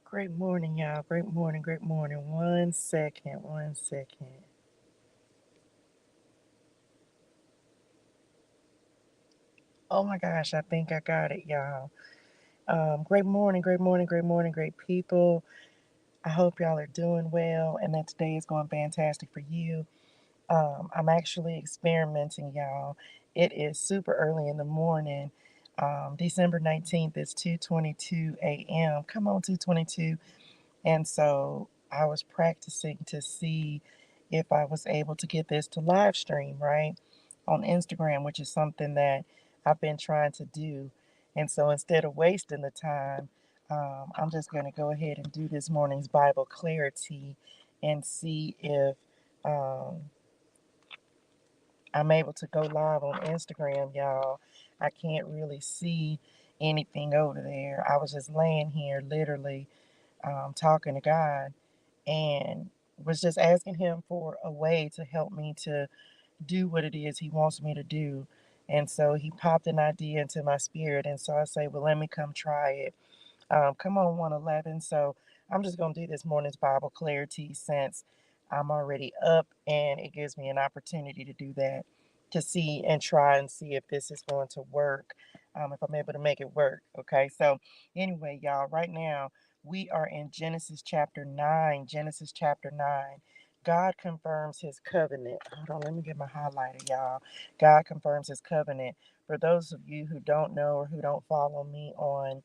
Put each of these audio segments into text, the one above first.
Great morning, y'all. Great morning, great morning. One second, one second. Oh my gosh, I think I got it, y'all. Great morning, great morning, great morning, great people. I hope y'all are doing well and that today is going fantastic for you. I'm actually experimenting, y'all. It is super early in the morning. December 19th is 2:22 a.m. Come on, 2:22. And so I was practicing to see if I was able to get this to live stream, right, on Instagram, which is something that I've been trying to do. And so instead of wasting the time, I'm just going to go ahead and do this morning's Bible clarity and see if um, I'm able to go live on Instagram, y'all. I can't really see anything over there. I was just laying here literally talking to God and was just asking him for a way to help me to do what it is he wants me to do. And so he popped an idea into my spirit. And so I say, well, let me come try it. Come on, 111. So I'm just going to do this morning's Bible clarity since I'm already up and it gives me an opportunity to do that, to see and try and see if this is going to work, if I'm able to make it work. Okay. So, anyway, y'all, right now we are in Genesis chapter 9. Genesis chapter 9. God confirms his covenant. Hold on, let me get my highlighter, y'all. God confirms his covenant. For those of you who don't know or who don't follow me on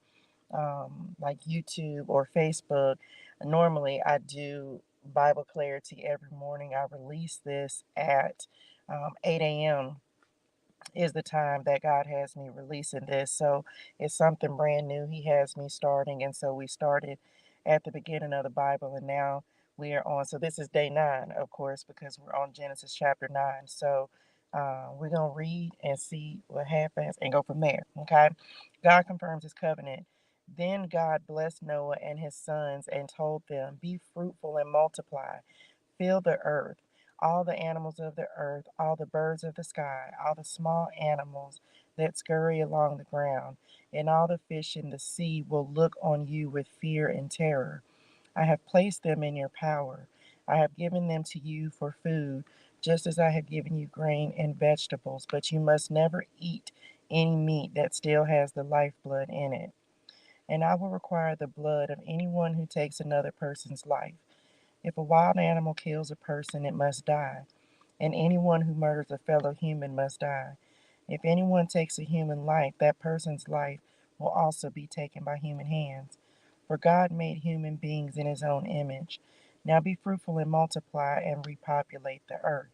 like YouTube or Facebook. Normally, I do Bible clarity every morning. I release this at 8 a.m. is the time that God has me releasing this. So it's something brand new. He has me starting. And so we started at the beginning of the Bible and now we are on. So this is day 9, of course, because we're on Genesis chapter 9. So we're going to read and see what happens and go from there. Okay. God confirms his covenant. Then God blessed Noah and his sons and told them, be fruitful and multiply, fill the earth, all the animals of the earth, all the birds of the sky, all the small animals that scurry along the ground, and all the fish in the sea will look on you with fear and terror. I have placed them in your power. I have given them to you for food, just as I have given you grain and vegetables, but you must never eat any meat that still has the lifeblood in it. And I will require the blood of anyone who takes another person's life. If a wild animal kills a person, it must die, and anyone who murders a fellow human must die. If anyone takes a human life, that person's life will also be taken by human hands. For God made human beings in his own image. Now be fruitful and multiply and repopulate the earth.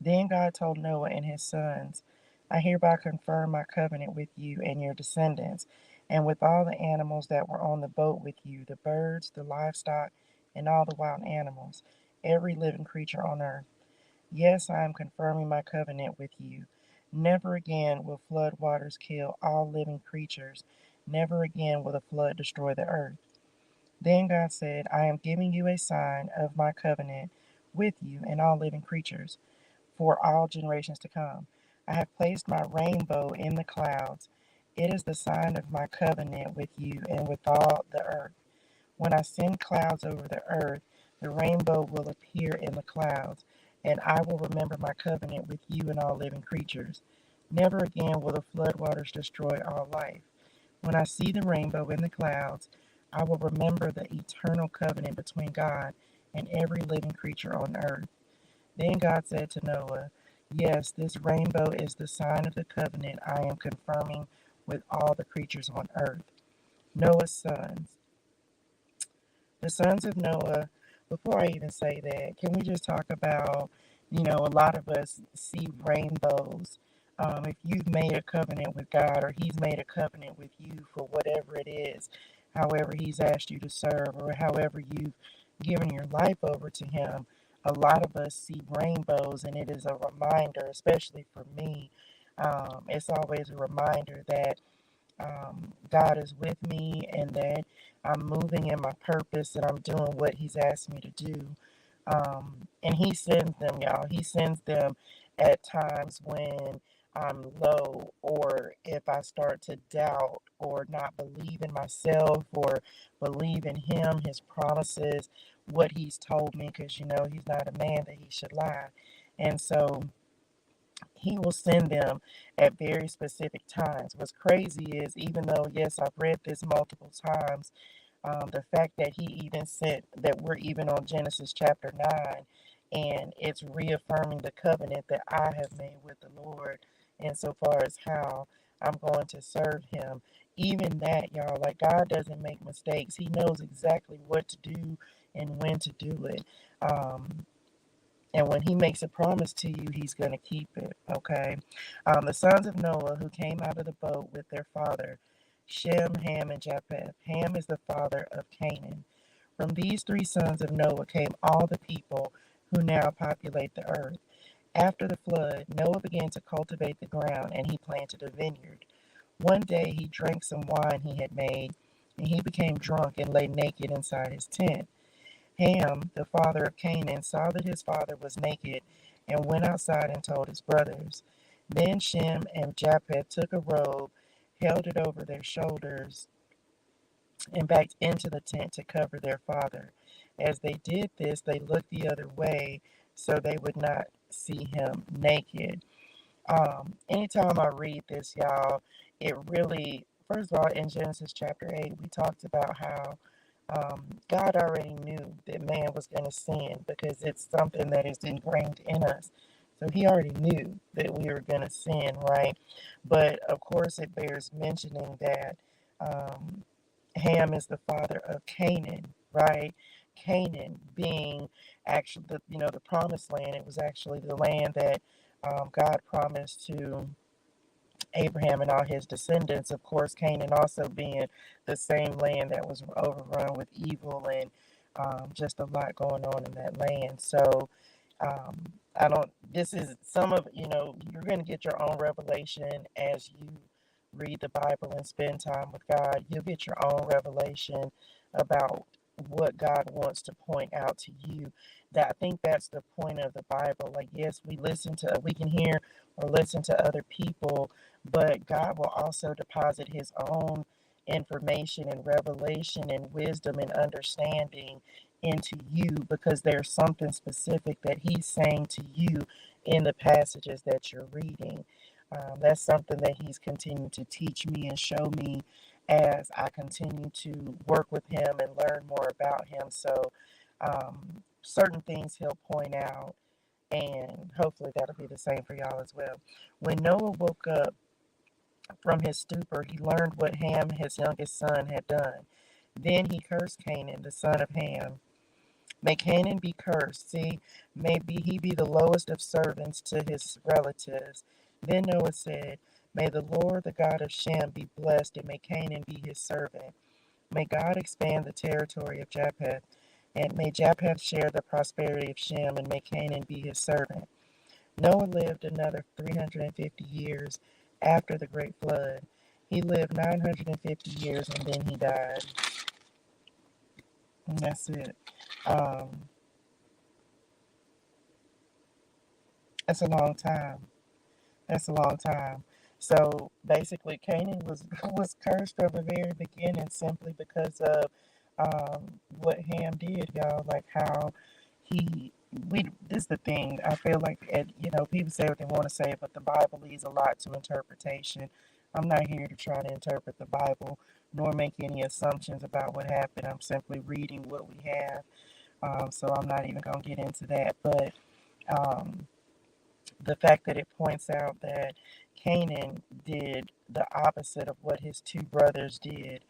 Then God told Noah and his sons, I hereby confirm my covenant with you and your descendants, and with all the animals that were on the boat with you, the birds, the livestock, and all the wild animals, every living creature on earth. Yes, I am confirming my covenant with you. Never again will flood waters kill all living creatures. Never again will the flood destroy the earth. Then God said, I am giving you a sign of my covenant with you and all living creatures for all generations to come. I have placed my rainbow in the clouds. It is the sign of my covenant with you and with all the earth. When I send clouds over the earth, the rainbow will appear in the clouds, and I will remember my covenant with you and all living creatures. Never again will the floodwaters destroy all life. When I see the rainbow in the clouds, I will remember the eternal covenant between God and every living creature on earth. Then God said to Noah, yes, this rainbow is the sign of the covenant I am confirming with all the creatures on earth. Noah's sons. The sons of Noah, before I even say that, can we just talk about, a lot of us see rainbows. If you've made a covenant with God or he's made a covenant with you for whatever it is, however he's asked you to serve or however you've given your life over to him, a lot of us see rainbows and it is a reminder, especially for me, it's always a reminder that God is with me and that I'm moving in my purpose and I'm doing what he's asked me to do. And he sends them, y'all. He sends them at times when I'm low, or if I start to doubt or not believe in myself or believe in him, his promises, what he's told me, because he's not a man that he should lie. And so he will send them at very specific times. What's crazy is, even though, yes, I've read this multiple times, the fact that he even said that we're even on Genesis chapter 9, and it's reaffirming the covenant that I have made with the Lord insofar as how I'm going to serve him. Even that, y'all, like, God doesn't make mistakes. He knows exactly what to do and when to do it. And when he makes a promise to you, he's going to keep it, okay? The sons of Noah who came out of the boat with their father, Shem, Ham, and Japheth. Ham is the father of Canaan. From these three sons of Noah came all the people who now populate the earth. After the flood, Noah began to cultivate the ground, and he planted a vineyard. One day he drank some wine he had made, and he became drunk and lay naked inside his tent. Ham, the father of Canaan, saw that his father was naked and went outside and told his brothers. Then Shem and Japheth took a robe, held it over their shoulders, and backed into the tent to cover their father. As they did this, they looked the other way so they would not see him naked. Anytime I read this, y'all, it really, first of all, in Genesis chapter 8, we talked about how God already knew that man was going to sin because it's something that is ingrained in us. So he already knew that we were going to sin, right? But of course, it bears mentioning that Ham is the father of Canaan, right? Canaan being actually the promised land. It was actually the land that God promised to Abraham and all his descendants. Of course, Canaan also being the same land that was overrun with evil and just a lot going on in that land. So I don't, this is some of, you're going to get your own revelation as you read the Bible and spend time with God. You'll get your own revelation about what God wants to point out to you. That I think that's the point of the Bible. Like, yes, we can hear or listen to other people, but God will also deposit his own information and revelation and wisdom and understanding into you, because there's something specific that he's saying to you in the passages that you're reading. That's something that he's continued to teach me and show me as I continue to work with him and learn more about him. So certain things he'll point out, and hopefully that'll be the same for y'all as well. When Noah woke up from his stupor, he learned what Ham, his youngest son, had done. Then he cursed Canaan, the son of Ham. May Canaan be cursed. See, may he be the lowest of servants to his relatives. Then Noah said, May the Lord, the God of Shem, be blessed, and may Canaan be his servant. May God expand the territory of Japheth, and may Japheth share the prosperity of Shem, and may Canaan be his servant. Noah lived another 350 years after the great flood. He lived 950 years, and then he died. And that's it. Um, that's a long time. That's a long time. So basically, Canaan was was cursed from the very beginning simply because of what Ham did, y'all. Like how he we. This is the thing. I feel like people say what they want to say, but the Bible leaves a lot to interpretation. I'm not here to try to interpret the Bible nor make any assumptions about what happened. I'm simply reading what we have. So I'm not even gonna get into that, but. Um, the fact that it points out that Canaan did the opposite of what his two brothers did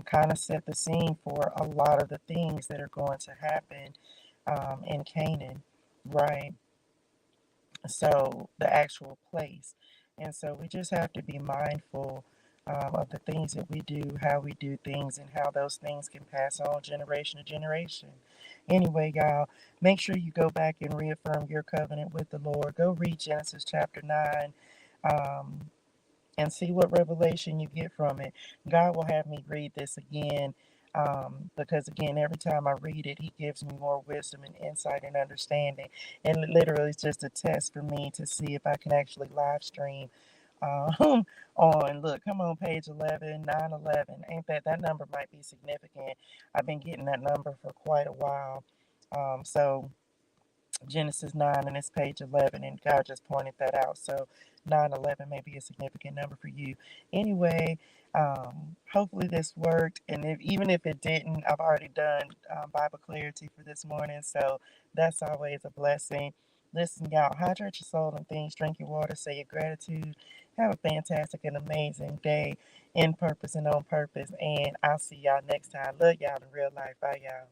kind of set the scene for a lot of the things that are going to happen in Canaan, right? So, the actual place. And so, we just have to be mindful of the things that we do, how we do things, and how those things can pass on generation to generation. Anyway, y'all, make sure you go back and reaffirm your covenant with the Lord. Go read Genesis chapter 9 um, and see what revelation you get from it. God will have me read this again Because again, every time I read it, he gives me more wisdom and insight and understanding. And literally, it's just a test for me to see if I can actually live stream on, look, come on, page 11, 911. Ain't that number might be significant? I've been getting that number for quite a while. So Genesis 9 and it's page 11, and God just pointed that out. So 911 may be a significant number for you. Anyway, hopefully this worked. And even if it didn't, I've already done Bible clarity for this morning. So that's always a blessing. Listen, y'all, hydrate your soul and things, drink your water, say your gratitude. Have a fantastic and amazing day in purpose and on purpose. And I'll see y'all next time. Love y'all in real life. Bye, y'all.